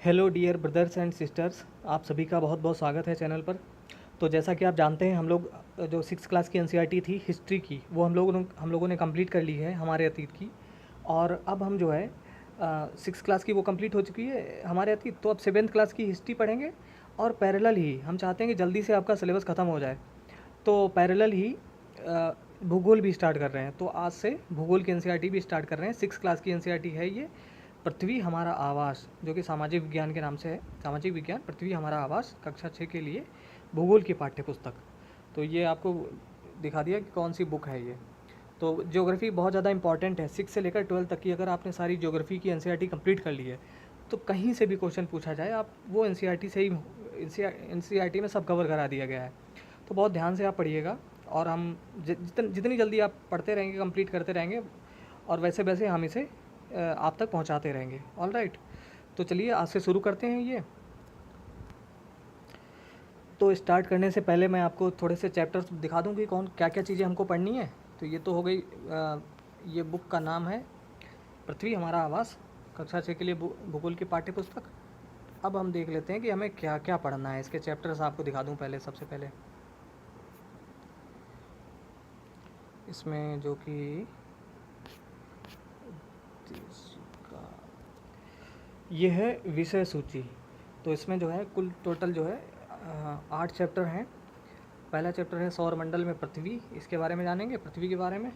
Hello dear brothers and sisters, आप सभी का बहुत बहुत स्वागत है चैनल पर। तो जैसा कि आप जानते हैं, हम लोग जो सिक्स क्लास की एनसीईआरटी थी हिस्ट्री की, वो हम लोगों ने कंप्लीट कर ली है हमारे अतीत की। और अब हम जो है सिक्स क्लास की वो कंप्लीट हो चुकी है हमारे अतीत, तो अब सेवेंथ क्लास की हिस्ट्री पढ़ेंगे। और पैरेलल ही हम चाहते हैं कि जल्दी से आपका सिलेबस ख़त्म हो जाए, तो पैरेलल ही भूगोल भी स्टार्ट कर रहे हैं। तो आज से भूगोल की एनसीईआरटी भी स्टार्ट कर रहे हैं। सिक्स क्लास की एनसीईआरटी है ये, पृथ्वी हमारा आवास, जो कि सामाजिक विज्ञान के नाम से है। सामाजिक विज्ञान पृथ्वी हमारा आवास, कक्षा 6 के लिए भूगोल की पाठ्य पुस्तक। तो ये आपको दिखा दिया कि कौन सी बुक है ये। तो ज्योग्राफी बहुत ज़्यादा इंपॉर्टेंट है। 6 से लेकर 12 तक की अगर आपने सारी ज्योग्राफी की एनसीईआरटी कंप्लीट कर ली है, तो कहीं से भी क्वेश्चन पूछा जाए, आप वो एनसीईआरटी से ही, एनसीईआरटी में सब कवर करा दिया गया है। तो बहुत ध्यान से आप पढ़िएगा, और हम जितनी जल्दी आप पढ़ते रहेंगे, कंप्लीट करते रहेंगे, और वैसे वैसे हम इसे आप तक पहुंचाते रहेंगे। ऑल राइट, तो चलिए आज से शुरू करते हैं ये। तो स्टार्ट करने से पहले मैं आपको थोड़े से चैप्टर्स दिखा दूँ कि कौन क्या क्या चीज़ें हमको पढ़नी है। तो ये तो हो गई, ये बुक का नाम है पृथ्वी हमारा आवास, कक्षा 6 के लिए भूगोल की पाठ्य पुस्तक। अब हम देख लेते हैं कि हमें क्या क्या पढ़ना है। इसके चैप्टर्स आपको दिखा दूँ पहले, सबसे पहले इसमें जो कि ये है विषय सूची। तो इसमें जो है कुल टोटल जो है 8 चैप्टर हैं। पहला चैप्टर है सौर मंडल में पृथ्वी, इसके बारे में जानेंगे, पृथ्वी के बारे में।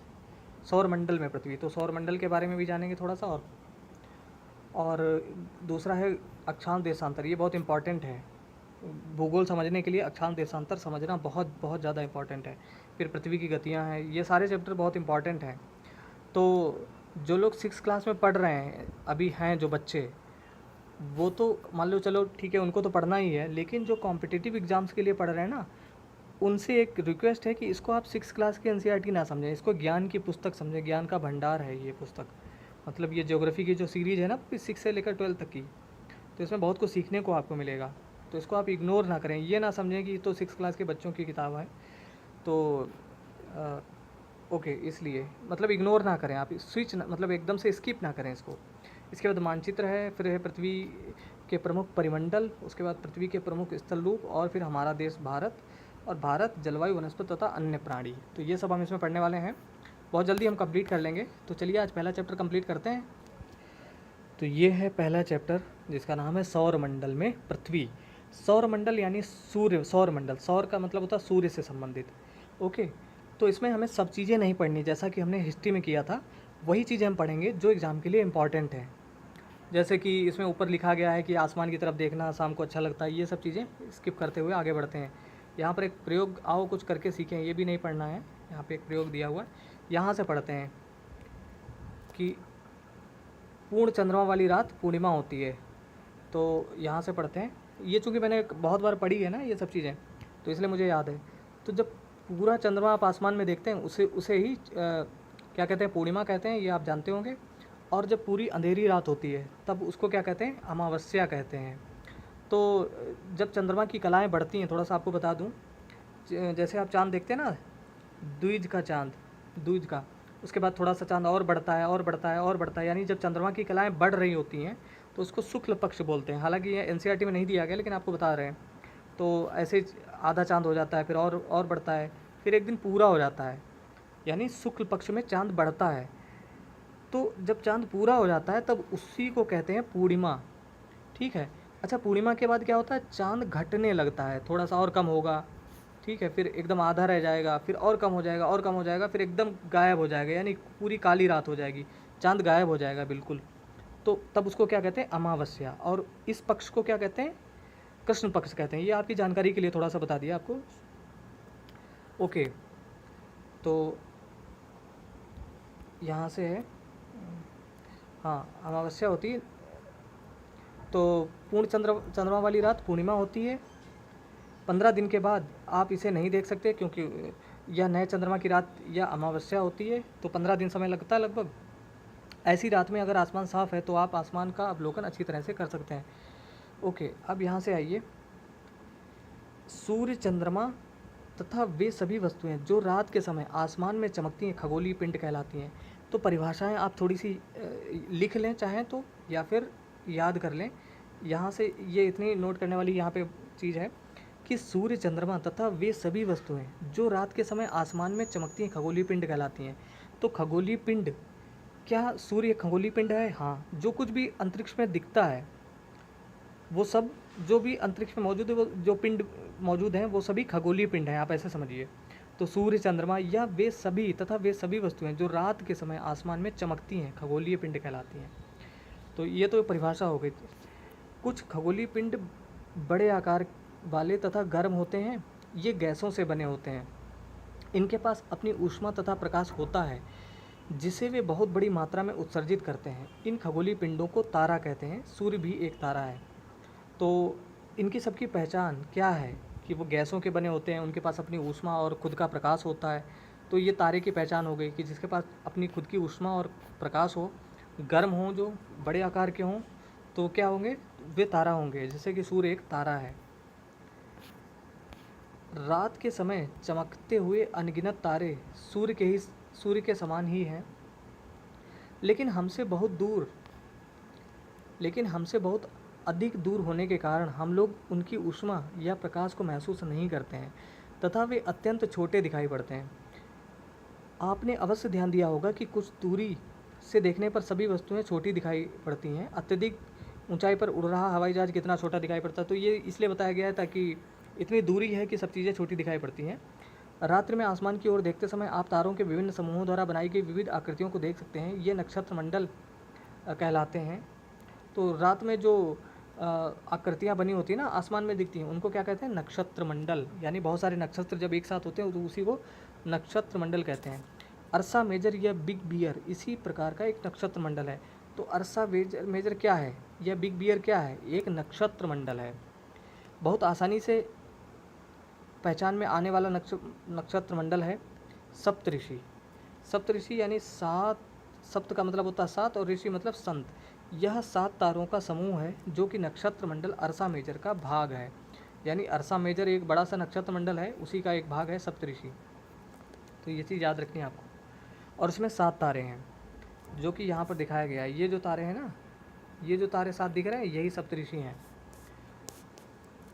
सौर मंडल में पृथ्वी, तो सौर मंडल के बारे में भी जानेंगे थोड़ा सा। और दूसरा है अक्षांश देशांतर, ये बहुत इंपॉर्टेंट है भूगोल समझने के लिए। अक्षांश देशांतर समझना बहुत बहुत ज़्यादा इंपॉर्टेंट है। फिर पृथ्वी की गतियाँ हैं, ये सारे चैप्टर बहुत इंपॉर्टेंट हैं। तो जो लोग 6 क्लास में पढ़ रहे हैं अभी हैं, जो बच्चे, वो तो मान लो चलो ठीक है, उनको तो पढ़ना ही है। लेकिन जो कॉम्पिटिटिव एग्ज़ाम्स के लिए पढ़ रहे हैं ना, उनसे एक रिक्वेस्ट है कि इसको आप 6 क्लास की एनसीईआरटी ना समझें, इसको ज्ञान की पुस्तक समझें। ज्ञान का भंडार है ये पुस्तक। मतलब ये ज्योग्राफी की जो सीरीज़ है ना, 6 से लेकर 12 तक की, तो इसमें बहुत कुछ सीखने को आपको मिलेगा। तो इसको आप इग्नोर ना करें, ये ना समझें कि तो 6 क्लास के बच्चों की किताब है। तो ओके, इसलिए मतलब इग्नोर ना करें आप, स्विच मतलब एकदम से स्किप ना करें इसको। इसके बाद मानचित्र है, फिर है पृथ्वी के प्रमुख परिमंडल, उसके बाद पृथ्वी के प्रमुख स्थल रूप, और फिर हमारा देश भारत, और भारत, जलवायु, वनस्पति तथा अन्य प्राणी। तो ये सब हम इसमें पढ़ने वाले हैं। बहुत जल्दी हम कंप्लीट कर लेंगे। तो चलिए आज पहला चैप्टर कंप्लीट करते हैं। तो ये है पहला चैप्टर, जिसका नाम है सौर मंडल में पृथ्वी। सौर मंडल यानी सूर्य, सौर मंडल, सौर का मतलब होता है सूर्य से संबंधित। ओके, तो इसमें हमें सब चीज़ें नहीं पढ़नी, जैसा कि हमने हिस्ट्री में किया था वही चीज़ें हम पढ़ेंगे जो एग्ज़ाम के लिए इम्पॉर्टेंट है। जैसे कि इसमें ऊपर लिखा गया है कि आसमान की तरफ देखना शाम को अच्छा लगता है, ये सब चीज़ें स्किप करते हुए आगे बढ़ते हैं। यहाँ पर एक प्रयोग, आओ कुछ करके सीखें, ये भी नहीं पढ़ना है। यहाँ पे एक प्रयोग दिया हुआ है, यहाँ से पढ़ते हैं कि पूर्ण चंद्रमा वाली रात पूर्णिमा होती है। तो यहाँ से पढ़ते हैं। ये चूँकि मैंने बहुत बार पढ़ी है ना ये सब चीज़ें, तो इसलिए मुझे याद है। तो जब पूरा चंद्रमा आप आसमान में देखते हैं, उसे उसे ही क्या कहते हैं, पूर्णिमा कहते हैं, ये आप जानते होंगे। और जब पूरी अंधेरी रात होती है, तब उसको क्या कहते हैं, अमावस्या कहते हैं। तो जब चंद्रमा की कलाएँ बढ़ती हैं, थोड़ा सा आपको बता दूँ, जैसे आप चाँद देखते हैं ना, द्विज का चाँद, द्विज का, उसके बाद थोड़ा सा चाँद और बढ़ता है और बढ़ता है और बढ़ता है, यानी जब चंद्रमा की कलाएँ बढ़ रही होती हैं तो उसको शुक्ल पक्ष बोलते हैं। हालांकि ये एनसीईआरटी में नहीं दिया गया, लेकिन आपको बता रहे हैं। तो ऐसे आधा चाँद हो जाता है, फिर और बढ़ता है, फिर एक दिन पूरा हो जाता है, यानी शुक्ल पक्ष में चाँद बढ़ता है। तो जब चाँद पूरा हो जाता है तब उसी को कहते हैं पूर्णिमा। ठीक है। अच्छा, पूर्णिमा के बाद क्या होता है, चाँद घटने लगता है, थोड़ा सा और कम होगा, ठीक है, फिर एकदम आधा रह जाएगा, फिर और कम हो जाएगा और कम हो जाएगा, फिर एकदम गायब हो जाएगा, यानी पूरी काली रात हो जाएगी, चाँद गायब हो जाएगा बिल्कुल। तो तब उसको क्या कहते हैं, अमावस्या। और इस पक्ष को क्या कहते हैं, कृष्ण पक्ष कहते हैं। ये आपकी जानकारी के लिए थोड़ा सा बता दिया आपको। ओके, तो यहाँ से है, हाँ, अमावस्या होती है। तो पूर्ण चंद्रमा वाली रात पूर्णिमा होती है। 15 दिन के बाद आप इसे नहीं देख सकते, क्योंकि यह नए चंद्रमा की रात या अमावस्या होती है। तो 15 दिन समय लगता है लगभग। ऐसी रात में अगर आसमान साफ़ है तो आप आसमान का अवलोकन अच्छी तरह से कर सकते हैं। ओके, अब यहाँ से आइए, सूर्य, चंद्रमा तथा वे सभी वस्तुएं जो रात के समय आसमान में चमकती हैं खगोलीय पिंड कहलाती हैं। तो परिभाषाएं आप थोड़ी सी लिख लें चाहें तो, या फिर याद कर लें यहाँ से ये इतनी नोट करने वाली यहाँ पे चीज़ है कि सूर्य, चंद्रमा तथा वे सभी वस्तुएं जो रात के समय आसमान में चमकती हैं खगोलीय पिंड कहलाती हैं। तो खगोलीय पिंड, क्या सूर्य खगोलीय पिंड है? हाँ, जो कुछ भी अंतरिक्ष में दिखता है वो सब, जो भी अंतरिक्ष में मौजूद है, वो जो पिंड मौजूद हैं वो सभी खगोलीय पिंड हैं, आप ऐसे समझिए। तो सूर्य, चंद्रमा या वे सभी तथा वे सभी वस्तुएं जो रात के समय आसमान में चमकती हैं खगोलीय पिंड कहलाती हैं। तो ये तो परिभाषा हो गई। कुछ खगोलीय पिंड बड़े आकार वाले तथा गर्म होते हैं, ये गैसों से बने होते हैं। इनके पास अपनी ऊष्मा तथा प्रकाश होता है जिसे वे बहुत बड़ी मात्रा में उत्सर्जित करते हैं। इन खगोलीय पिंडों को तारा कहते हैं। सूर्य भी एक तारा है। तो इनकी सबकी पहचान क्या है कि वो गैसों के बने होते हैं, उनके पास अपनी ऊष्मा और खुद का प्रकाश होता है। तो ये तारे की पहचान हो गई कि जिसके पास अपनी खुद की ऊष्मा और प्रकाश हो, गर्म हों, जो बड़े आकार के हों, तो क्या होंगे? वे तारा होंगे, जैसे कि सूर्य एक तारा है। रात के समय चमकते हुए अनगिनत तारे सूर्य के समान ही हैं, लेकिन हमसे बहुत अधिक दूर होने के कारण हम लोग उनकी ऊष्मा या प्रकाश को महसूस नहीं करते हैं तथा वे अत्यंत छोटे दिखाई पड़ते हैं। आपने अवश्य ध्यान दिया होगा कि कुछ दूरी से देखने पर सभी वस्तुएं छोटी दिखाई पड़ती हैं। अत्यधिक ऊंचाई पर उड़ रहा हवाई जहाज कितना छोटा दिखाई पड़ता है, तो ये इसलिए बताया गया है ताकि इतनी दूरी है कि सब चीज़ें छोटी दिखाई पड़ती हैं। रात्रि में आसमान की ओर देखते समय आप तारों के विभिन्न समूहों द्वारा बनाई गई विविध आकृतियों को देख सकते हैं। ये नक्षत्र मंडल कहलाते हैं। तो रात में जो आकृतियाँ बनी होती हैं ना, आसमान में दिखती हैं, उनको क्या कहते हैं? नक्षत्र मंडल। यानी बहुत सारे नक्षत्र जब एक साथ होते हैं तो उसी को नक्षत्र मंडल कहते हैं। अर्सा मेजर या बिग बियर इसी प्रकार का एक नक्षत्र मंडल है। तो अर्सा मेजर क्या है या बिग बियर क्या है? एक नक्षत्र मंडल है। बहुत आसानी से पहचान में आने वाला नक्षत्र मंडल है सप्तऋषि। सप्तऋषि यानी सात, सप्त का मतलब होता है सात और ऋषि मतलब संत। यह 7 तारों का समूह है जो कि नक्षत्र मंडल अर्सा मेजर का भाग है। यानी अर्सा मेजर एक बड़ा सा नक्षत्र मंडल है, उसी का एक भाग है सप्तऋषि। तो ये चीज़ याद रखनी है आपको। और इसमें 7 तारे हैं जो कि यहाँ पर दिखाया गया है। ये जो तारे हैं ना, ये जो तारे 7 दिख रहे हैं, यही सप्तऋषि हैं।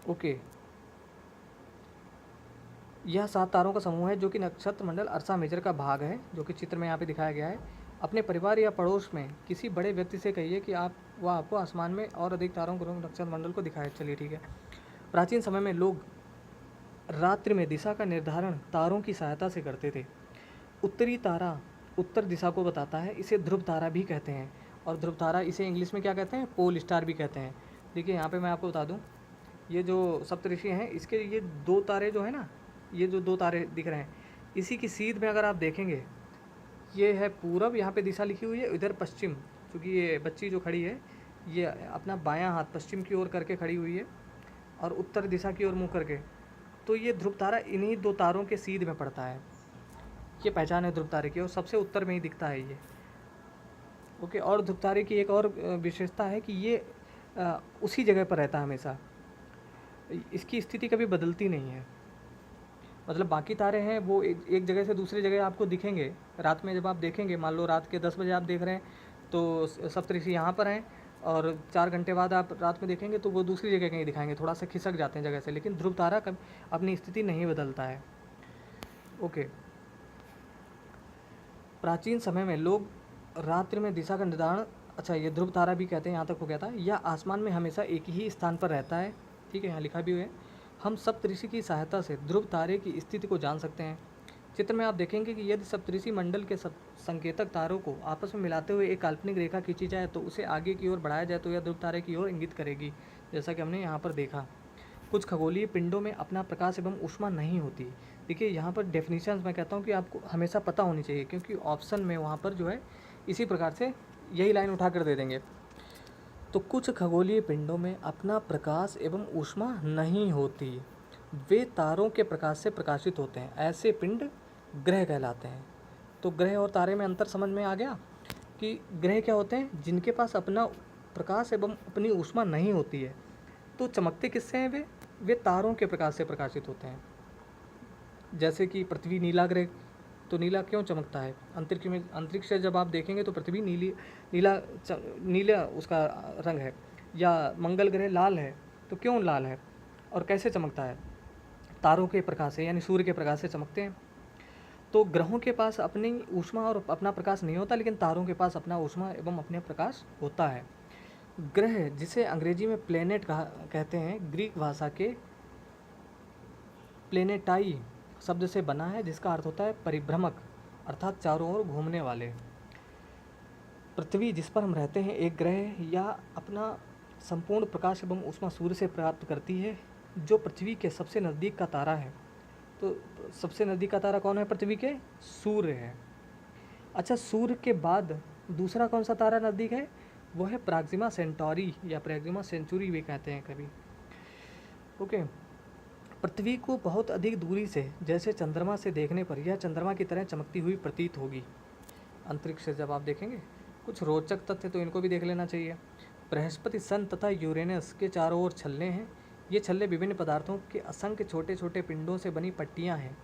ओके, यह 7 तारों का समूह है जो कि नक्षत्र मंडल अर्सा मेजर का भाग है, जो कि चित्र में यहाँ पे दिखाया गया है। अपने परिवार या पड़ोस में किसी बड़े व्यक्ति से कहिए कि वह आपको आसमान में और अधिक तारों को नक्षत्र मंडल को दिखाए। चलिए ठीक है। प्राचीन समय में लोग रात्रि में दिशा का निर्धारण तारों की सहायता से करते थे। उत्तरी तारा उत्तर दिशा को बताता है, इसे ध्रुव तारा भी कहते हैं। और ध्रुव तारा, इसे इंग्लिश में क्या कहते हैं? पोल स्टार भी कहते हैं। देखिए यहाँ पे मैं आपको बता दूँ, ये जो सप्तऋषि हैं, इसके ये 2 तारे जो है ना, ये जो 2 तारे दिख रहे हैं, इसी की सीध में अगर आप देखेंगे, ये है पूरब, यहाँ पे दिशा लिखी हुई है, इधर पश्चिम। क्योंकि ये बच्ची जो खड़ी है, ये अपना बायां हाथ पश्चिम की ओर करके खड़ी हुई है और उत्तर दिशा की ओर मुँह करके। तो ये ध्रुव तारा इन्हीं 2 तारों के सीध में पड़ता है। ये पहचान है ध्रुव तारे की, और सबसे उत्तर में ही दिखता है ये। ओके, और ध्रुव तारे की एक और विशेषता है कि ये उसी जगह पर रहता है हमेशा, इसकी स्थिति कभी बदलती नहीं है। मतलब बाकी तारे हैं वो एक जगह से दूसरी जगह आपको दिखेंगे रात में। जब आप देखेंगे, मान लो रात के 10 बजे आप देख रहे हैं तो सप्तऋषि यहाँ पर हैं, और 4 घंटे बाद आप रात में देखेंगे तो वो दूसरी जगह कहीं दिखाएंगे, थोड़ा सा खिसक जाते हैं जगह से। लेकिन ध्रुव तारा कभी अपनी स्थिति नहीं बदलता है। ओके, प्राचीन समय में लोग रात्रि में दिशा का निर्धारण, अच्छा ये ध्रुव तारा भी कहते हैं, यहाँ तक हो गया था। यह आसमान में हमेशा एक ही स्थान पर रहता है। ठीक है, यहाँ लिखा भी हुआ है। हम सप्तऋषि की सहायता से ध्रुव तारे की स्थिति को जान सकते हैं। चित्र में आप देखेंगे कि यदि सप्तऋषि मंडल के संकेतक तारों को आपस में मिलाते हुए एक काल्पनिक रेखा खींची जाए तो उसे आगे की ओर बढ़ाया जाए तो यह ध्रुव तारे की ओर इंगित करेगी, जैसा कि हमने यहाँ पर देखा। कुछ खगोलीय पिंडों में अपना प्रकाश एवं ऊष्मा नहीं होती। देखिए यहाँ पर डेफिनेशंस मैं कहता हूँ कि आपको हमेशा पता होनी चाहिए, क्योंकि ऑप्शन में वहाँ पर जो है इसी प्रकार से यही लाइन उठा कर दे देंगे। तो कुछ खगोलीय पिंडों में अपना प्रकाश एवं ऊष्मा नहीं होती, वे तारों के प्रकाश से प्रकाशित होते हैं। ऐसे पिंड ग्रह कहलाते हैं। तो ग्रह और तारे में अंतर समझ में आ गया कि ग्रह क्या होते हैं? जिनके पास अपना प्रकाश एवं अपनी ऊष्मा नहीं होती है। तो चमकते किससे हैं? वे तारों के प्रकाश से प्रकाशित होते हैं। जैसे कि पृथ्वी नीला ग्रह, तो नीला क्यों चमकता है? अंतरिक्ष से जब आप देखेंगे तो पृथ्वी नीला उसका रंग है। या मंगल ग्रह लाल है तो क्यों लाल है और कैसे चमकता है? तारों के प्रकाश से, यानी सूर्य के प्रकाश से चमकते हैं। तो ग्रहों के पास अपनी ऊष्मा और अपना प्रकाश नहीं होता, लेकिन तारों के पास अपना ऊष्मा एवं अपने प्रकाश होता है। ग्रह, जिसे अंग्रेजी में प्लेनेट कहते हैं, ग्रीक भाषा के प्लेनेटाई शब्द से बना है, जिसका अर्थ होता है परिभ्रमक, अर्थात चारों ओर घूमने वाले। पृथ्वी, जिस पर हम रहते हैं, एक ग्रह है। या अपना संपूर्ण प्रकाश एवं ऊष्मा सूर्य से प्राप्त करती है, जो पृथ्वी के सबसे नज़दीक का तारा है। तो सबसे नज़दीक का तारा कौन है पृथ्वी के? सूर्य है। अच्छा, सूर्य के बाद दूसरा कौन सा तारा नज़दीक है? वो है प्रोक्सिमा सेंटोरी, या प्रोक्सिमा सेंचुरी भी कहते हैं कभी। ओके, पृथ्वी को बहुत अधिक दूरी से, जैसे चंद्रमा से देखने पर यह चंद्रमा की तरह चमकती हुई प्रतीत होगी। अंतरिक्ष से जब आप देखेंगे, कुछ रोचक तथ्य तो इनको भी देख लेना चाहिए। बृहस्पति, सन तथा यूरेनस के चारों ओर छल्ले हैं। ये छल्ले विभिन्न पदार्थों के असंख्य छोटे छोटे पिंडों से बनी पट्टियाँ हैं।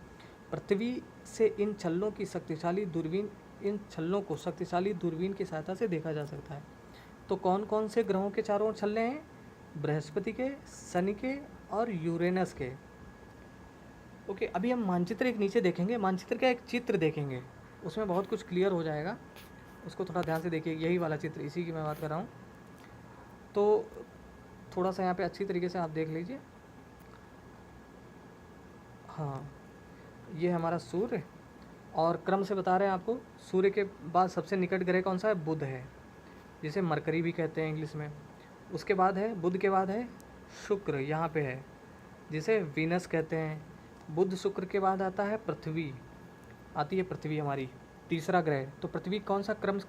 पृथ्वी से इन छल्लों को शक्तिशाली दूरबीन की सहायता से देखा जा सकता है। तो कौन कौन से ग्रहों के चारों ओर छल्ले हैं? बृहस्पति के, शनि के और यूरेनस के। ओके, अभी हम मानचित्र एक नीचे देखेंगे। मानचित्र का एक चित्र देखेंगे, उसमें बहुत कुछ क्लियर हो जाएगा। उसको थोड़ा ध्यान से देखिए, यही वाला चित्र, इसी की मैं बात कर रहा हूँ। तो थोड़ा सा यहाँ पे अच्छी तरीके से आप देख लीजिए। हाँ, ये हमारा सूर्य, और क्रम से बता रहे हैं आपको। सूर्य के बाद सबसे निकट ग्रह कौन सा है? बुध है, जिसे मरकरी भी कहते हैं इंग्लिश में। उसके बाद है, बुध के बाद है शुक्र, यहाँ पे है, जिसे वीनस कहते हैं। बुध शुक्र के बाद आता है पृथ्वी, आती है पृथ्वी हमारी, तीसरा ग्रह। तो पृथ्वी कौन सा क्रम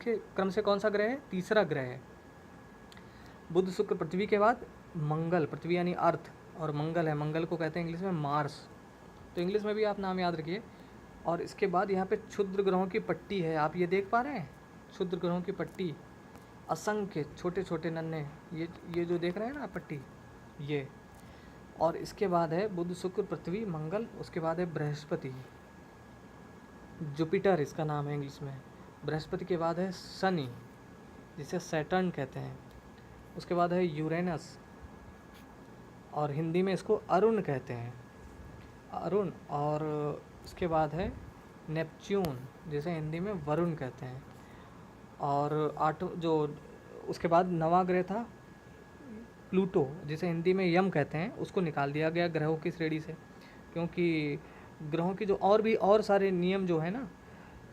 से कौन सा ग्रह है? तीसरा ग्रह है। बुध शुक्र पृथ्वी के बाद मंगल, पृथ्वी यानी अर्थ, और मंगल है, मंगल को कहते हैं इंग्लिश में मार्स। तो इंग्लिश में भी आप नाम याद रखिए। और इसके बाद यहाँ पे क्षुद्र ग्रहों की पट्टी है, आप ये देख पा रहे हैं? क्षुद्र ग्रहों की पट्टी, असंख्य छोटे छोटे नन्हे, ये जो देख रहे हैं ना पट्टी, ये। और इसके बाद है बुध शुक्र पृथ्वी मंगल, उसके बाद है बृहस्पति, जुपिटर इसका नाम है इंग्लिश में। बृहस्पति के बाद है शनि, जिसे सैटर्न कहते हैं। उसके बाद है यूरेनस, और हिंदी में इसको अरुण कहते हैं, अरुण। और उसके बाद है नेपच्यून, जिसे हिंदी में वरुण कहते हैं। और उसके बाद नवा ग्रह था प्लूटो, जिसे हिंदी में यम कहते हैं। उसको निकाल दिया गया ग्रहों की श्रेणी से, क्योंकि ग्रहों की जो और सारे नियम जो है ना,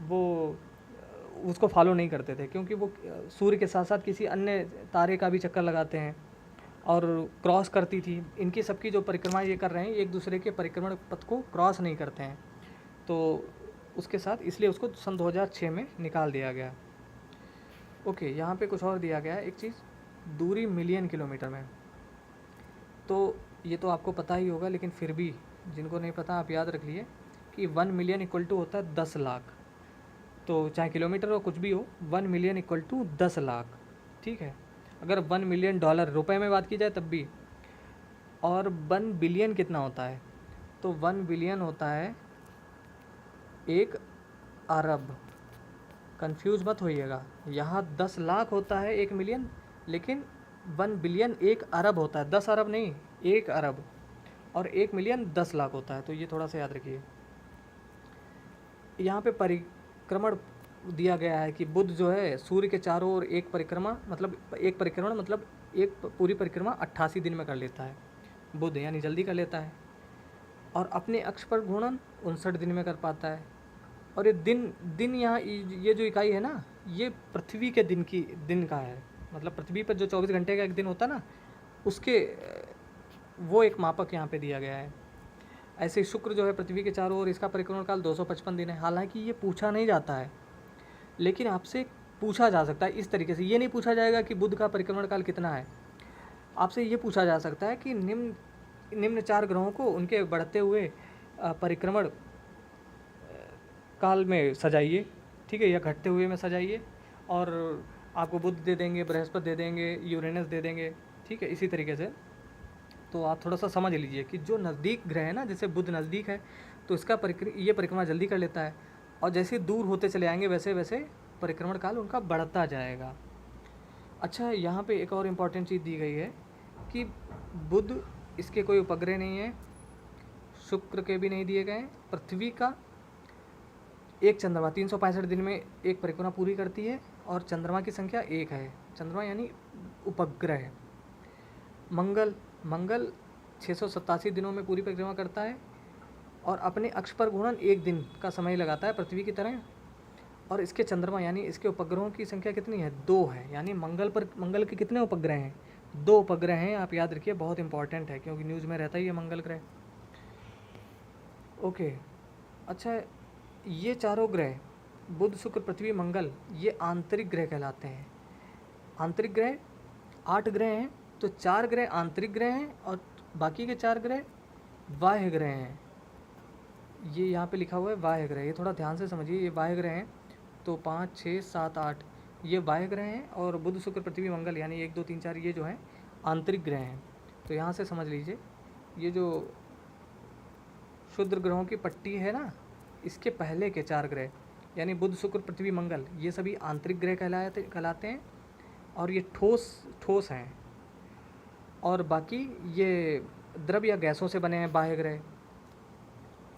वो उसको फॉलो नहीं करते थे, क्योंकि वो सूर्य के साथ साथ किसी अन्य तारे का भी चक्कर लगाते हैं और क्रॉस करती थी। इनकी सबकी जो परिक्रमा ये कर रहे हैं, एक दूसरे के परिक्रमण पथ को क्रॉस नहीं करते हैं, तो उसके साथ इसलिए उसको सन 2006 में निकाल दिया गया। ओके, यहाँ पे कुछ और दिया गया है एक चीज़, दूरी मिलियन किलोमीटर में। तो ये तो आपको पता ही होगा, लेकिन फिर भी जिनको नहीं पता आप याद रख लिए कि 1 मिलियन इक्वल टू होता है 10 लाख। तो चाहे किलोमीटर हो कुछ भी हो, 1 मिलियन इक्वल टू 10 लाख, ठीक है। अगर 1 मिलियन डॉलर रुपए में बात की जाए तब भी। और 1 बिलियन कितना होता है? तो 1 बिलियन होता है 1 अरब। कंफ्यूज मत होइएगा, यहाँ 10 लाख होता है 1 मिलियन, लेकिन 1 बिलियन 1 अरब होता है, 10 अरब नहीं, 1 अरब। और 1 मिलियन 10 लाख होता है, तो ये थोड़ा सा याद रखिए। यहाँ पे परिक्रमण दिया गया है कि बुध जो है सूर्य के चारों ओर एक परिक्रमा मतलब एक पूरी परिक्रमा 88 दिन में कर लेता है बुध, यानी जल्दी कर लेता है। और अपने अक्ष पर घूर्णन 59 दिन में कर पाता है। और ये दिन यहाँ ये जो इकाई है ना, ये पृथ्वी के दिन का है, मतलब पृथ्वी पर जो 24 घंटे का एक दिन होता है ना, उसके वो एक मापक यहाँ पे दिया गया है। ऐसे शुक्र जो है पृथ्वी के चारों ओर, इसका परिक्रमण काल 255 दिन है। हालांकि ये पूछा नहीं जाता है, लेकिन आपसे पूछा जा सकता है इस तरीके से। ये नहीं पूछा जाएगा कि बुध का परिक्रमण काल कितना है, आपसे ये पूछा जा सकता है कि निम्न 4 ग्रहों को उनके बढ़ते हुए परिक्रमण काल में सजाइए, ठीक है, या घटते हुए में सजाइए, और आपको बुध दे देंगे, बृहस्पति दे देंगे, यूरेनस दे देंगे, ठीक है, इसी तरीके से। तो आप थोड़ा सा समझ लीजिए कि जो नज़दीक ग्रह है ना, जैसे बुध नज़दीक है तो इसका ये परिक्रमा जल्दी कर लेता है, और जैसे दूर होते चले आएंगे वैसे वैसे परिक्रमण काल उनका बढ़ता जाएगा। अच्छा, यहाँ पे एक और इम्पॉर्टेंट चीज़ दी गई है कि बुध, इसके कोई उपग्रह नहीं है, शुक्र के भी नहीं दिए गए हैं, पृथ्वी का एक चंद्रमा 365 दिन में एक परिक्रमा पूरी करती है और चंद्रमा की संख्या एक है। चंद्रमा यानी उपग्रह। मंगल, मंगल 687 दिनों में पूरी परिक्रमा करता है और अपने अक्ष पर घूर्णन एक दिन का समय लगाता है पृथ्वी की तरह। और इसके चंद्रमा यानी इसके उपग्रहों की संख्या कितनी है? 2 है। यानी मंगल के कितने उपग्रह हैं? 2 उपग्रह हैं। आप याद रखिए, बहुत इंपॉर्टेंट है क्योंकि न्यूज़ में रहता ही है मंगल ग्रह। ओके, अच्छा, ये चारों ग्रह बुध, शुक्र, पृथ्वी, मंगल, ये आंतरिक ग्रह कहलाते हैं। आंतरिक ग्रह 8 ग्रह हैं, तो 4 ग्रह आंतरिक ग्रह हैं और बाकी के 4 ग्रह बाह्य ग्रह हैं। ये यहाँ पे लिखा हुआ है बाह्य ग्रह, ये थोड़ा ध्यान से समझिए। ये बाह्य ग्रह हैं, तो 5, 6, 7, 8 ये बाह्य ग्रह हैं और बुध, शुक्र, पृथ्वी, मंगल यानी 1, 2, 3, 4 ये जो हैं आंतरिक ग्रह हैं। तो यहाँ से समझ लीजिए, ये जो क्षुद्र ग्रहों की पट्टी है ना, इसके पहले के 4 ग्रह यानी बुध, शुक्र, पृथ्वी, मंगल, ये सभी आंतरिक ग्रह कहलाते हैं और ये ठोस हैं। और बाकी ये द्रव या गैसों से बने हैं बाह्य ग्रह।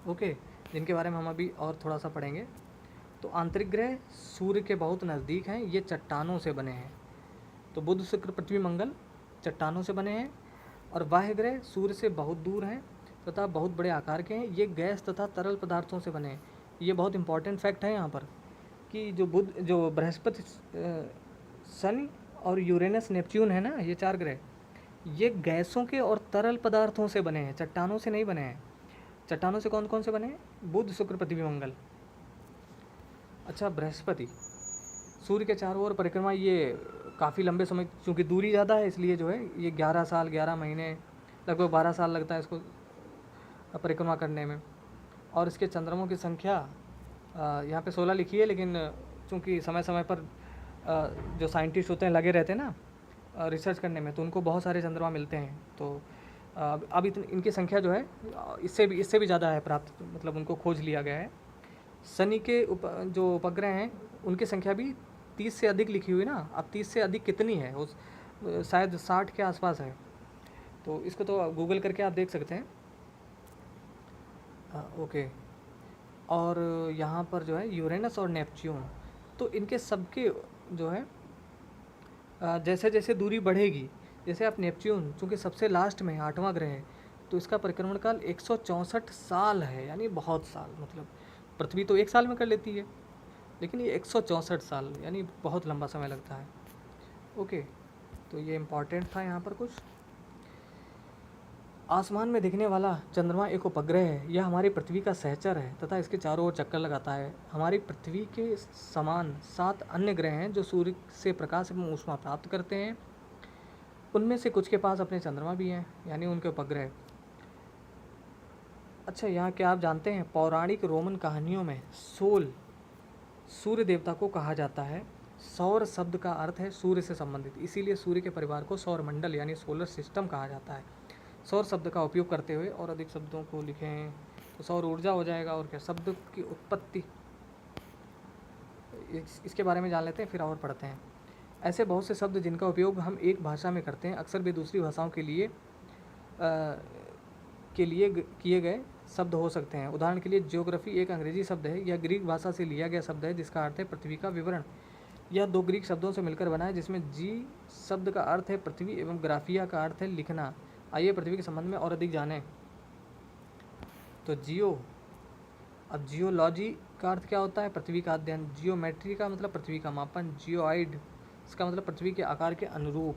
ओके, जिनके बारे में हम अभी और थोड़ा सा पढ़ेंगे। तो आंतरिक ग्रह सूर्य के बहुत नज़दीक हैं, ये चट्टानों से बने हैं। तो बुध, शुक्र, पृथ्वी, मंगल चट्टानों से बने हैं और बाह्य ग्रह सूर्य से बहुत दूर हैं तथा बहुत बड़े आकार के हैं। ये गैस तथा तरल पदार्थों से बने हैं। ये बहुत इंपॉर्टेंट फैक्ट है यहाँ पर कि जो बृहस्पति, शनि और यूरेनस, नेपच्यून है ना, ये 4 ग्रह ये गैसों के और तरल पदार्थों से बने हैं, चट्टानों से नहीं बने हैं। चट्टानों से कौन कौन से बने हैं? बुध, शुक्र, पृथ्वी, मंगल। अच्छा, बृहस्पति सूर्य के चारों ओर परिक्रमा ये काफ़ी लंबे समय, चूँकि दूरी ज़्यादा है इसलिए जो है ये 11 साल 11 महीने लगभग 12 साल लगता है इसको परिक्रमा करने में। और इसके चंद्रमों की संख्या यहाँ पे 16 लिखी है, लेकिन चूँकि समय समय पर जो साइंटिस्ट होते हैं लगे रहते हैं ना रिसर्च करने में, तो उनको बहुत सारे चंद्रमा मिलते हैं। तो अब इनकी संख्या जो है इससे भी ज़्यादा है प्राप्त, मतलब उनको खोज लिया गया है। शनि के जो उपग्रह हैं उनकी संख्या भी 30 से अधिक लिखी हुई ना। अब 30 से अधिक कितनी है? उस शायद 60 के आसपास है। तो इसको तो गूगल करके आप देख सकते हैं। ओके, और यहाँ पर जो है यूरेनस और नेपच्यून, तो इनके सबके जो है जैसे जैसे दूरी बढ़ेगी, जैसे आप नेपच्यून चूँकि सबसे लास्ट में है, 8वां ग्रह है, तो इसका परिक्रमण काल 164 साल है, यानी बहुत साल। मतलब पृथ्वी तो 1 साल में कर लेती है, लेकिन ये 164 साल यानी बहुत लंबा समय लगता है। ओके, तो ये इम्पॉर्टेंट था यहाँ पर कुछ। आसमान में दिखने वाला चंद्रमा एक उपग्रह है। यह हमारी पृथ्वी का सहचर है तथा इसके चारों ओर चक्कर लगाता है। हमारी पृथ्वी के समान 7 अन्य ग्रह हैं जो सूर्य से प्रकाश एवं ऊष्मा प्राप्त करते हैं। उनमें से कुछ के पास अपने चंद्रमा भी हैं, यानी उनके उपग्रह। अच्छा, यहाँ क्या आप जानते हैं पौराणिक रोमन कहानियों में सोल सूर्य देवता को कहा जाता है। सौर शब्द का अर्थ है सूर्य से संबंधित, इसीलिए सूर्य के परिवार को सौर मंडल यानी सोलर सिस्टम कहा जाता है। सौर शब्द का उपयोग करते हुए और अधिक शब्दों को लिखें तो सौर ऊर्जा हो जाएगा। और क्या शब्द की उत्पत्ति, इसके बारे में जान लेते हैं फिर और पढ़ते हैं। ऐसे बहुत से शब्द जिनका उपयोग हम एक भाषा में करते हैं अक्सर वे दूसरी भाषाओं के लिए किए गए शब्द हो सकते हैं। उदाहरण के लिए ज्योग्राफी एक अंग्रेजी शब्द है। यह ग्रीक भाषा से लिया गया शब्द है जिसका अर्थ है पृथ्वी का विवरण। यह 2 ग्रीक शब्दों से मिलकर बना है जिसमें जी शब्द का अर्थ है पृथ्वी एवं ग्राफिया का अर्थ है लिखना। आइए पृथ्वी के संबंध में और अधिक जानें। तो अब जियोलॉजी का अर्थ क्या होता है? पृथ्वी का अध्ययन। जियोमेट्री का मतलब पृथ्वी का मापन। जियोइड इसका मतलब पृथ्वी के आकार के अनुरूप।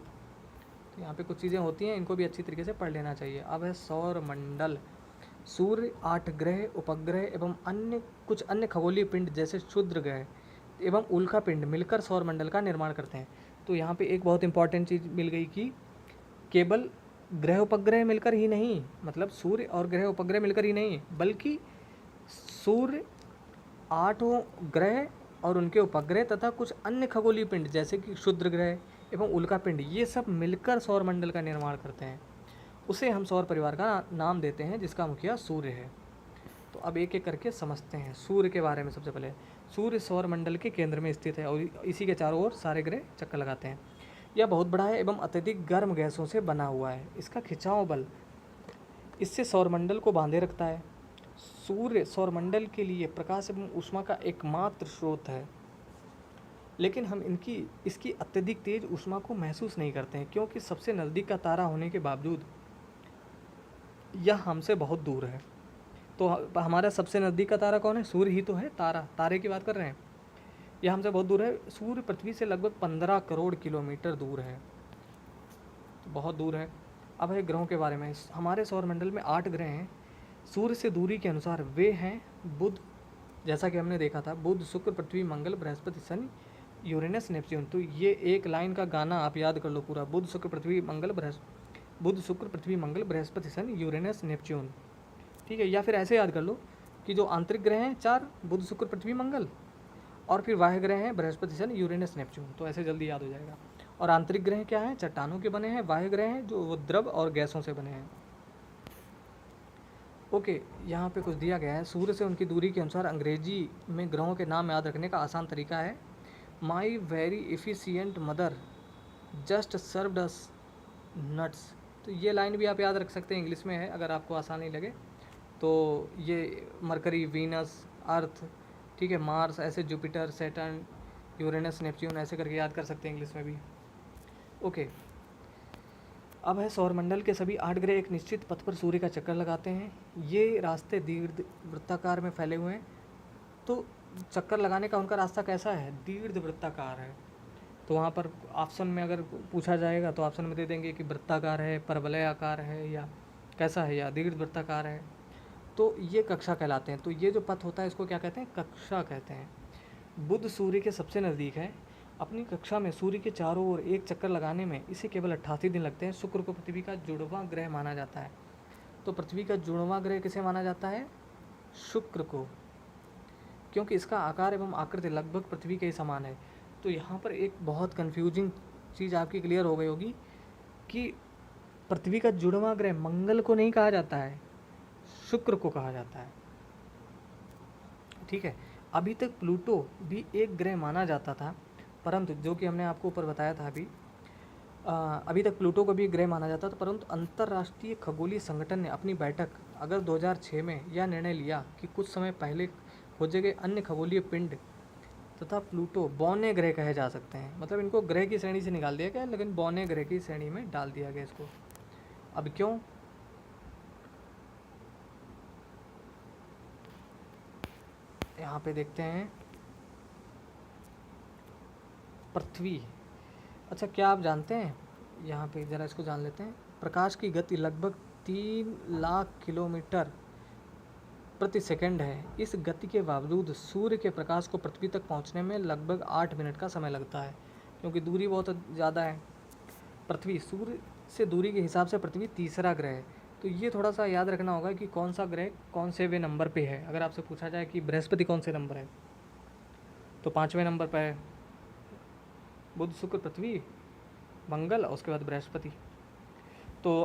तो यहाँ पे कुछ चीज़ें होती हैं, इनको भी अच्छी तरीके से पढ़ लेना चाहिए। अब है सौर मंडल। सूर्य, 8 ग्रह, उपग्रह एवं कुछ अन्य खगोलीय पिंड जैसे क्षुद्र ग्रह एवं उल्का पिंड मिलकर सौर मंडल का निर्माण करते हैं। तो यहाँ पे एक बहुत इंपॉर्टेंट चीज़ मिल गई कि केवल ग्रह उपग्रह मिलकर ही नहीं, मतलब सूर्य और ग्रह उपग्रह मिलकर ही नहीं, बल्कि सूर्य, 8 ग्रह और उनके उपग्रह तथा कुछ अन्य खगोलीय पिंड जैसे कि क्षुद्र ग्रह एवं उल्का पिंड, ये सब मिलकर सौर मंडल का निर्माण करते हैं। उसे हम सौर परिवार का नाम देते हैं जिसका मुखिया सूर्य है। तो अब एक एक करके समझते हैं सूर्य के बारे में। सबसे पहले सूर्य सौर मंडल के केंद्र में स्थित है और इसी के चारों ओर सारे ग्रह चक्कर लगाते हैं। यह बहुत बड़ा है एवं अत्यधिक गर्म गैसों से बना हुआ है। इसका खिंचाव बल इससे सौरमंडल को बांधे रखता है। सूर्य सौरमंडल के लिए प्रकाश एवं ऊष्मा का एकमात्र स्रोत है, लेकिन हम इसकी अत्यधिक तेज ऊष्मा को महसूस नहीं करते हैं, क्योंकि सबसे नज़दीक का तारा होने के बावजूद यह हमसे बहुत दूर है। तो हमारा सबसे नज़दीक का तारा कौन है? सूर्य ही तो है। तारे की बात कर रहे हैं। यह हमसे बहुत दूर है। सूर्य पृथ्वी से लगभग 15 करोड़ किलोमीटर दूर है, तो बहुत दूर है। अब है ग्रहों के बारे में। हमारे सौरमंडल में 8 ग्रह हैं। सूर्य से दूरी के अनुसार वे हैं बुध, जैसा कि हमने देखा था, बुध, शुक्र, पृथ्वी, मंगल, बृहस्पति, शनि, यूरेनस, नेपच्यून। तो ये एक लाइन का गाना आप याद कर लो पूरा, बुध, शुक्र, पृथ्वी, मंगल, बृहस्पति, शनि, यूरेनस, नेपच्यून। ठीक है, या फिर ऐसे याद कर लो कि जो आंतरिक ग्रह हैं 4, बुध, शुक्र, पृथ्वी, मंगल, और फिर बाह्य ग्रह हैं बृहस्पति, शनि, यूरेनस, नेपच्यून। तो ऐसे जल्दी याद हो जाएगा। और आंतरिक ग्रह क्या हैं? चट्टानों के बने हैं। बाह्य ग्रह हैं जो वो द्रव और गैसों से बने हैं। ओके, यहाँ पे कुछ दिया गया है। सूर्य से उनकी दूरी के अनुसार अंग्रेजी में ग्रहों के नाम याद रखने का आसान तरीका है, my very efficient mother just served us nuts. तो ये लाइन भी आप याद रख सकते हैं, इंग्लिश में है, अगर आपको आसान नहीं लगे तो। ये मरकरी, वीनस, अर्थ, ठीक है, मार्स, ऐसे जुपिटर, सैटर्न, यूरेनस, नेपच्यून, ऐसे करके याद कर सकते हैं इंग्लिश में भी। ओके, अब है सौरमंडल के सभी 8 ग्रह एक निश्चित पथ पर सूर्य का चक्कर लगाते हैं। ये रास्ते दीर्घ वृत्ताकार में फैले हुए हैं। तो चक्कर लगाने का उनका रास्ता कैसा है? दीर्घ वृत्ताकार है। तो वहाँ पर ऑप्शन में अगर पूछा जाएगा तो ऑप्शन में दे देंगे कि वृत्ताकार है, परवलय आकार है, या कैसा है, या दीर्घ वृत्ताकार है। तो ये कक्षा कहलाते हैं। तो ये जो पथ होता है इसको क्या कहते हैं? कक्षा कहते हैं। बुध सूर्य के सबसे नज़दीक है। अपनी कक्षा में सूर्य के चारों ओर एक चक्कर लगाने में इसे केवल 88 दिन लगते हैं। शुक्र को पृथ्वी का जुड़वां ग्रह माना जाता है। तो पृथ्वी का जुड़वां ग्रह किसे माना जाता है? शुक्र को, क्योंकि इसका आकार एवं आकृति लगभग पृथ्वी के ही समान है। तो यहाँ पर एक बहुत कन्फ्यूजिंग चीज़ आपकी क्लियर हो गई होगी कि पृथ्वी का जुड़वां ग्रह मंगल को नहीं कहा जाता है, शुक्र को कहा जाता है। ठीक है, अभी तक प्लूटो भी एक ग्रह माना जाता था, परंतु जो कि हमने आपको ऊपर बताया था अभी तक प्लूटो को भी ग्रह माना जाता था, परंतु अंतर्राष्ट्रीय खगोलीय संगठन ने अपनी बैठक अगर 2006 में यह निर्णय लिया कि कुछ समय पहले खोजे गए अन्य खगोलीय पिंड तथा प्लूटो बौने ग्रह कहे जा सकते हैं। मतलब इनको ग्रह की श्रेणी से निकाल दिया गया, लेकिन बौने ग्रह की श्रेणी में डाल दिया गया इसको। अब क्यों? यहाँ पे देखते हैं पृथ्वी। अच्छा, क्या आप जानते हैं, यहाँ पे ज़रा इसको जान लेते हैं। प्रकाश की गति लगभग 3 लाख किलोमीटर प्रति सेकंड है। इस गति के बावजूद सूर्य के प्रकाश को पृथ्वी तक पहुँचने में लगभग 8 मिनट का समय लगता है, क्योंकि दूरी बहुत ज़्यादा है। पृथ्वी, सूर्य से दूरी के हिसाब से पृथ्वी तीसरा ग्रह है। तो ये थोड़ा सा याद रखना होगा कि कौन सा ग्रह कौन से वे नंबर पे है। अगर आपसे पूछा जाए कि बृहस्पति कौन से नंबर है, तो 5वें नंबर पर है। बुध, शुक्र, पृथ्वी, मंगल और उसके बाद बृहस्पति। तो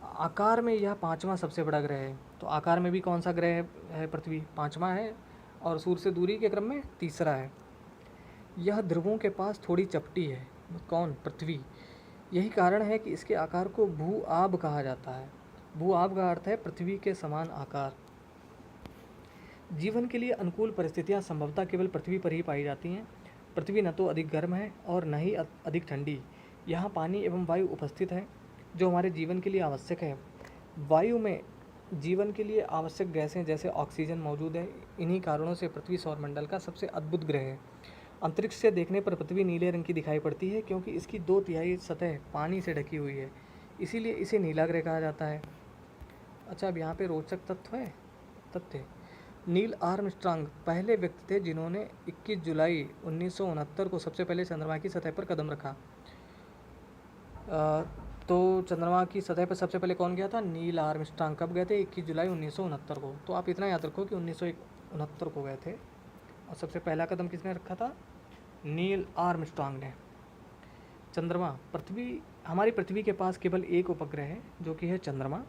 आकार में यह 5वां सबसे बड़ा ग्रह है। तो आकार में भी कौन सा ग्रह है? पृथ्वी 5वां है, और सूर्य से दूरी के क्रम में तीसरा है। यह ध्रुवों के पास थोड़ी चपटी है। कौन? पृथ्वी। यही कारण है कि इसके आकार को भू आब कहा जाता है। भू आब का अर्थ है पृथ्वी के समान आकार। जीवन के लिए अनुकूल परिस्थितियां संभवतः केवल पृथ्वी पर ही पाई जाती हैं। पृथ्वी न तो अधिक गर्म है और न ही अधिक ठंडी। यहाँ पानी एवं वायु उपस्थित है, जो हमारे जीवन के लिए आवश्यक है। वायु में जीवन के लिए आवश्यक गैसें जैसे ऑक्सीजन मौजूद है। इन्हीं कारणों से पृथ्वी सौरमंडल का सबसे अद्भुत ग्रह है। अंतरिक्ष से देखने पर पृथ्वी नीले रंग की दिखाई पड़ती है, क्योंकि इसकी 2/3 सतह पानी से ढकी हुई है, इसीलिए इसे नीला ग्रह कहा जाता है। अच्छा, अब यहाँ पे रोचक तथ्य नील आर्मस्ट्रांग पहले व्यक्ति थे जिन्होंने 21 जुलाई 1969 को सबसे पहले चंद्रमा की सतह पर कदम रखा। तो चंद्रमा की सतह पर सबसे पहले कौन गया था? Neil Armstrong. कब गए थे? 21 जुलाई 1969 को। तो आप इतना याद रखो कि 1969 को गए थे, और सबसे पहला कदम किसने रखा था? नील आर्मस्ट्रांग ने। चंद्रमा, हमारी पृथ्वी के पास केवल एक उपग्रह है, जो कि है चंद्रमा।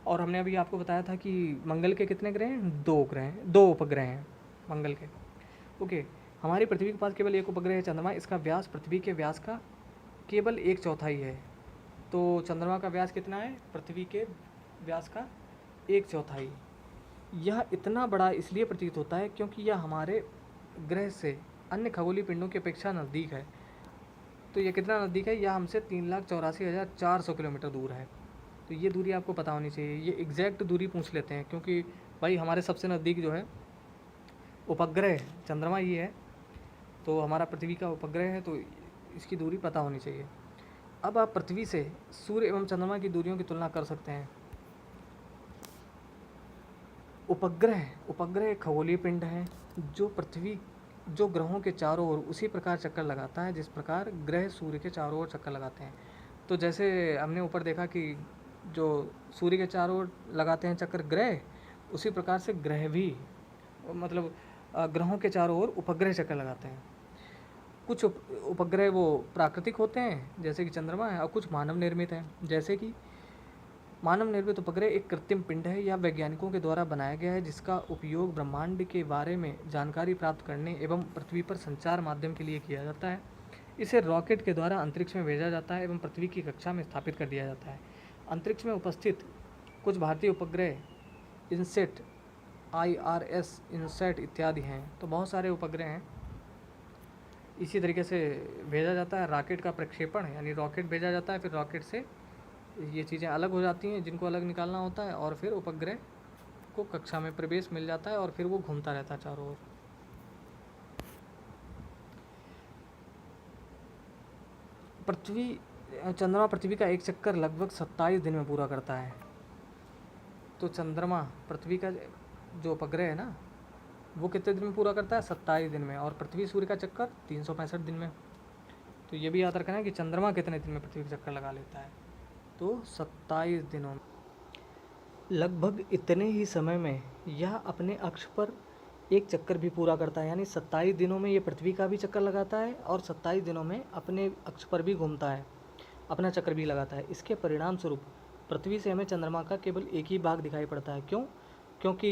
और हमने अभी आपको बताया था कि मंगल के कितने ग्रह हैं? 2 उपग्रह हैं मंगल के। ओके, हमारी पृथ्वी के पास केवल एक उपग्रह है चंद्रमा। इसका व्यास पृथ्वी के व्यास का केवल 1/4 है। तो चंद्रमा का व्यास कितना है? पृथ्वी के व्यास का 1/4। यह इतना बड़ा इसलिए प्रतीत होता है क्योंकि यह हमारे ग्रह से अन्य खगोलीय पिंडों की अपेक्षा नज़दीक है। तो ये कितना नज़दीक है? यह हमसे 3,84,400 किलोमीटर दूर है। तो ये दूरी आपको पता होनी चाहिए। ये एग्जैक्ट दूरी पूछ लेते हैं क्योंकि भाई हमारे सबसे नज़दीक जो है उपग्रह चंद्रमा ही है, तो हमारा पृथ्वी का उपग्रह है, तो इसकी दूरी पता होनी चाहिए। अब आप पृथ्वी से सूर्य एवं चंद्रमा की दूरियों की तुलना कर सकते हैं। उपग्रह एक खगोलीय पिंड है जो ग्रहों के चारों ओर उसी प्रकार चक्कर लगाता है जिस प्रकार ग्रह सूर्य के चारों ओर चक्कर लगाते हैं। तो जैसे हमने ऊपर देखा कि जो सूर्य के चारों ओर लगाते हैं चक्कर ग्रह, उसी प्रकार से ग्रह भी मतलब ग्रहों के चारों ओर उपग्रह चक्कर लगाते हैं। कुछ उपग्रह वो प्राकृतिक होते हैं जैसे कि चंद्रमा है, और कुछ मानव निर्मित हैं। जैसे कि मानव निर्मित उपग्रह एक कृत्रिम पिंड है या वैज्ञानिकों के द्वारा बनाया गया है जिसका उपयोग ब्रह्मांड के बारे में जानकारी प्राप्त करने एवं पृथ्वी पर संचार माध्यम के लिए किया जाता है। इसे रॉकेट के द्वारा अंतरिक्ष में भेजा जाता है एवं पृथ्वी की कक्षा में स्थापित कर दिया जाता है। अंतरिक्ष में उपस्थित कुछ भारतीय उपग्रह इनसेट, IRS इनसेट इत्यादि हैं। तो बहुत सारे उपग्रह हैं। इसी तरीके से भेजा जाता है। रॉकेट का प्रक्षेपण यानी रॉकेट भेजा जाता है, फिर रॉकेट से ये चीज़ें अलग हो जाती हैं जिनको अलग निकालना होता है, और फिर उपग्रह को कक्षा में प्रवेश मिल जाता है और फिर वो घूमता रहता है चारों ओर। चंद्रमा पृथ्वी का एक चक्कर लगभग 27 दिन में पूरा करता है। तो चंद्रमा पृथ्वी का जो उपग्रह है ना, वो कितने दिन में पूरा करता है? 27 दिन में। और पृथ्वी सूर्य का चक्कर 365 दिन में। तो ये भी याद रखना है कि चंद्रमा कितने दिन में पृथ्वी का चक्कर लगा लेता है। तो 27 दिनों में। लगभग इतने ही समय में यह अपने अक्ष पर एक चक्कर भी पूरा करता है, यानी 27 दिनों में ये पृथ्वी का भी चक्कर लगाता है और 27 दिनों में अपने अक्ष पर भी घूमता है, अपना चक्कर भी लगाता है। इसके परिणाम स्वरूप पृथ्वी से हमें चंद्रमा का केवल एक ही भाग दिखाई पड़ता है। क्यों? क्योंकि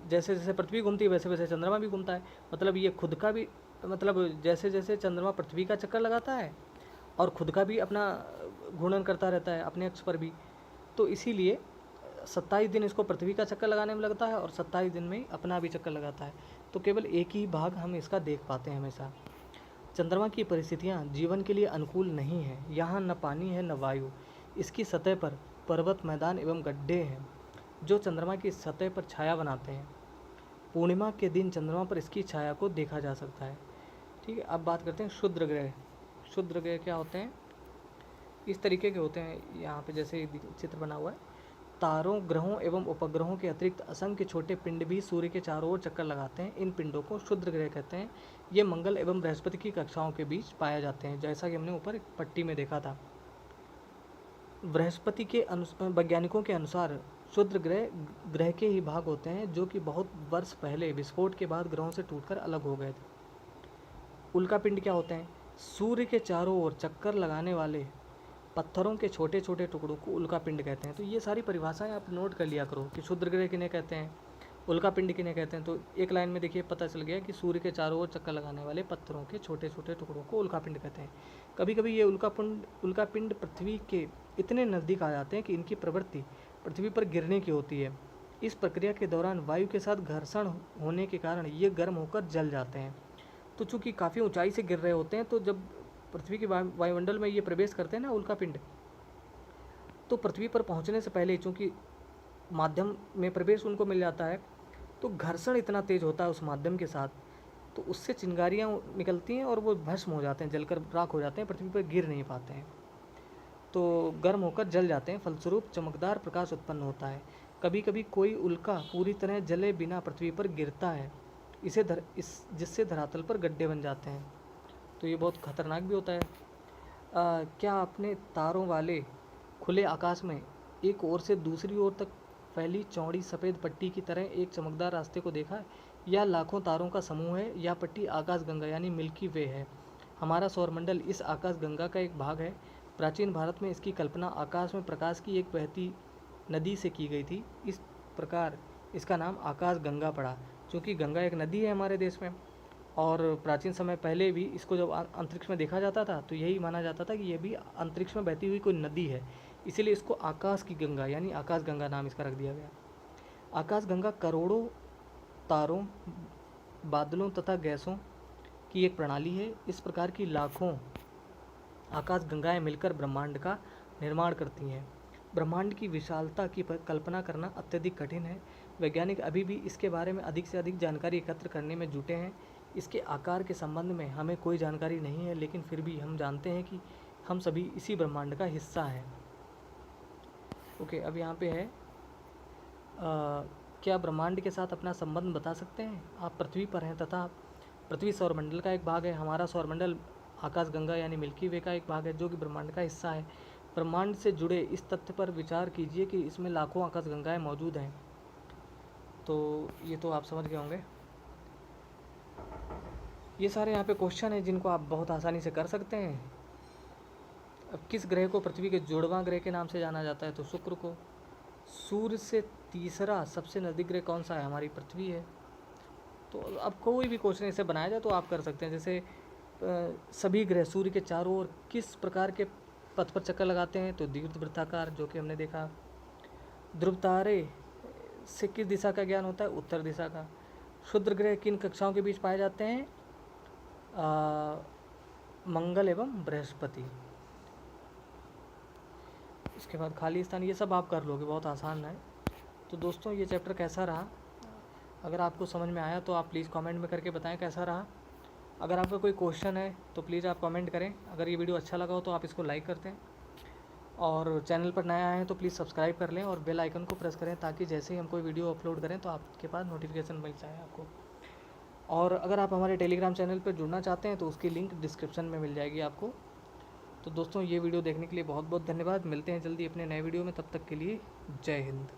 जैसे जैसे पृथ्वी घूमती है वैसे वैसे चंद्रमा भी घूमता है। मतलब ये खुद का भी, मतलब जैसे जैसे चंद्रमा पृथ्वी का चक्कर लगाता है और खुद का भी अपना घूर्णन करता रहता है अपने अक्ष पर भी, तो इसीलिए 27 दिन इसको पृथ्वी का चक्कर लगाने में लगता है और 27 दिन में ही अपना भी चक्कर लगाता है। तो केवल एक ही भाग हम इसका देख पाते हैं हमेशा। चंद्रमा की परिस्थितियाँ जीवन के लिए अनुकूल नहीं हैं। यहाँ न पानी है न वायु। इसकी सतह पर पर्वत, मैदान एवं गड्ढे हैं जो चंद्रमा की सतह पर छाया बनाते हैं। पूर्णिमा के दिन चंद्रमा पर इसकी छाया को देखा जा सकता है। ठीक है, अब बात करते हैं क्षुद्र ग्रह। क्षुद्र ग्रह क्या होते हैं? इस तरीके के होते हैं। यहाँ पे जैसे चित्र बना हुआ है, तारों, ग्रहों एवं उपग्रहों के अतिरिक्त असंख्य छोटे पिंड भी सूर्य के चारों ओर चक्कर लगाते हैं। इन पिंडों को क्षुद्र ग्रह कहते हैं। ये मंगल एवं बृहस्पति की कक्षाओं के बीच पाए जाते हैं, जैसा कि हमने ऊपर एक पट्टी में देखा था। बृहस्पति के वैज्ञानिकों के अनुसार क्षुद्र ग्रह के ही भाग होते हैं जो कि बहुत वर्ष पहले विस्फोट के बाद ग्रहों से टूटकर अलग हो गए थे। उल्कापिंड क्या होते हैं? सूर्य के चारों ओर चक्कर लगाने वाले पत्थरों के छोटे छोटे टुकड़ों को उल्कापिंड कहते हैं। तो ये सारी परिभाषाएं आप नोट कर लिया करो कि क्षुद्र ग्रह किन्हें कहते हैं, उल्कापिंड किन्हें कहते हैं। तो एक लाइन में देखिए पता चल गया कि सूर्य के चारों ओर चक्कर लगाने वाले पत्थरों के छोटे छोटे टुकड़ों को उल्कापिंड कहते हैं। कभी कभी ये उल्कापिंड पृथ्वी के इतने नज़दीक आ जाते हैं कि इनकी प्रवृत्ति पृथ्वी पर गिरने की होती है। इस प्रक्रिया के दौरान वायु के साथ घर्षण होने के कारण ये गर्म होकर जल जाते हैं। तो चूँकि काफ़ी ऊंचाई से गिर रहे होते हैं, तो जब पृथ्वी के वायुमंडल में ये प्रवेश करते हैं ना उल्कापिंड, तो पृथ्वी पर पहुंचने से पहले चूँकि माध्यम में प्रवेश उनको मिल जाता है, तो घर्षण इतना तेज होता है उस माध्यम के साथ, तो उससे चिंगारियाँ निकलती हैं और वो भस्म हो जाते हैं, जलकर राख हो जाते हैं, पृथ्वी पर गिर नहीं पाते हैं, तो गर्म होकर जल जाते हैं। फलस्वरूप चमकदार प्रकाश उत्पन्न होता है। कभी कभी कोई उल्का पूरी तरह जले बिना पृथ्वी पर गिरता है, जिससे धरातल पर गड्ढे बन जाते हैं। तो ये बहुत खतरनाक भी होता है। क्या आपने तारों वाले खुले आकाश में एक ओर से दूसरी ओर तक फैली चौड़ी सफ़ेद पट्टी की तरह एक चमकदार रास्ते को देखा है? यह लाखों तारों का समूह है। यह पट्टी आकाश गंगा यानी मिल्की वे है। हमारा सौरमंडल इस आकाश गंगा का एक भाग है। प्राचीन भारत में इसकी कल्पना आकाश में प्रकाश की एक बहती नदी से की गई थी। इस प्रकार इसका नाम आकाश गंगा पड़ा, क्योंकि गंगा एक नदी है हमारे देश में और प्राचीन समय पहले भी इसको जब अंतरिक्ष में देखा जाता था तो यही माना जाता था कि ये भी अंतरिक्ष में बहती हुई कोई नदी है, इसीलिए इसको आकाश की गंगा यानी आकाश गंगा नाम इसका रख दिया गया। आकाश गंगा करोड़ों तारों, बादलों तथा गैसों की एक प्रणाली है। इस प्रकार की लाखों आकाश गंगाएं मिलकर ब्रह्मांड का निर्माण करती हैं। ब्रह्मांड की विशालता की कल्पना करना अत्यधिक कठिन है। वैज्ञानिक अभी भी इसके बारे में अधिक से अधिक जानकारी एकत्र करने में जुटे हैं। इसके आकार के संबंध में हमें कोई जानकारी नहीं है, लेकिन फिर भी हम जानते हैं कि हम सभी इसी ब्रह्मांड का हिस्सा हैं। ओके, अब यहाँ पे है क्या ब्रह्मांड के साथ अपना संबंध बता सकते हैं? आप पृथ्वी पर हैं तथा पृथ्वी सौरमंडल का एक भाग है। हमारा सौरमंडल आकाशगंगा यानी मिल्की वे का एक भाग है जो कि ब्रह्मांड का हिस्सा है। ब्रह्मांड से जुड़े इस तथ्य पर विचार कीजिए कि इसमें लाखों आकाशगंगाएं मौजूद हैं। तो ये तो आप समझ गए होंगे। ये सारे यहाँ पे क्वेश्चन हैं जिनको आप बहुत आसानी से कर सकते हैं। अब किस ग्रह को पृथ्वी के जुड़वां ग्रह के नाम से जाना जाता है? तो शुक्र को। सूर्य से तीसरा सबसे नज़दीक ग्रह कौन सा है? हमारी पृथ्वी है। तो अब कोई भी क्वेश्चन इसे बनाया जाए तो आप कर सकते हैं। जैसे सभी ग्रह सूर्य के चारों ओर किस प्रकार के पथ पर चक्कर लगाते हैं? तो दीर्घवृत्ताकार, जो कि हमने देखा। ध्रुव तारे से किस दिशा का ज्ञान होता है? उत्तर दिशा का। क्षुद्र ग्रह किन कक्षाओं के बीच पाए जाते हैं? मंगल एवं बृहस्पति। इसके बाद खाली स्थान, ये सब आप कर लोगे, बहुत आसान है। तो दोस्तों ये चैप्टर कैसा रहा? अगर आपको समझ में आया तो आप प्लीज़ कमेंट में करके बताएं कैसा रहा। अगर आपका कोई क्वेश्चन है तो प्लीज़ आप कमेंट करें। अगर ये वीडियो अच्छा लगा हो तो आप इसको लाइक करते हैं, और चैनल पर नया आए हैं तो प्लीज़ सब्सक्राइब कर लें और बेल आइकन को प्रेस करें, ताकि जैसे ही हम कोई वीडियो अपलोड करें तो आपके पास नोटिफिकेशन मिल जाए आपको। और अगर आप हमारे टेलीग्राम चैनल पर जुड़ना चाहते हैं तो उसकी लिंक डिस्क्रिप्शन में मिल जाएगी आपको। तो दोस्तों ये वीडियो देखने के लिए बहुत बहुत धन्यवाद। मिलते हैं जल्दी अपने नए वीडियो में, तब तक के लिए जय हिंद।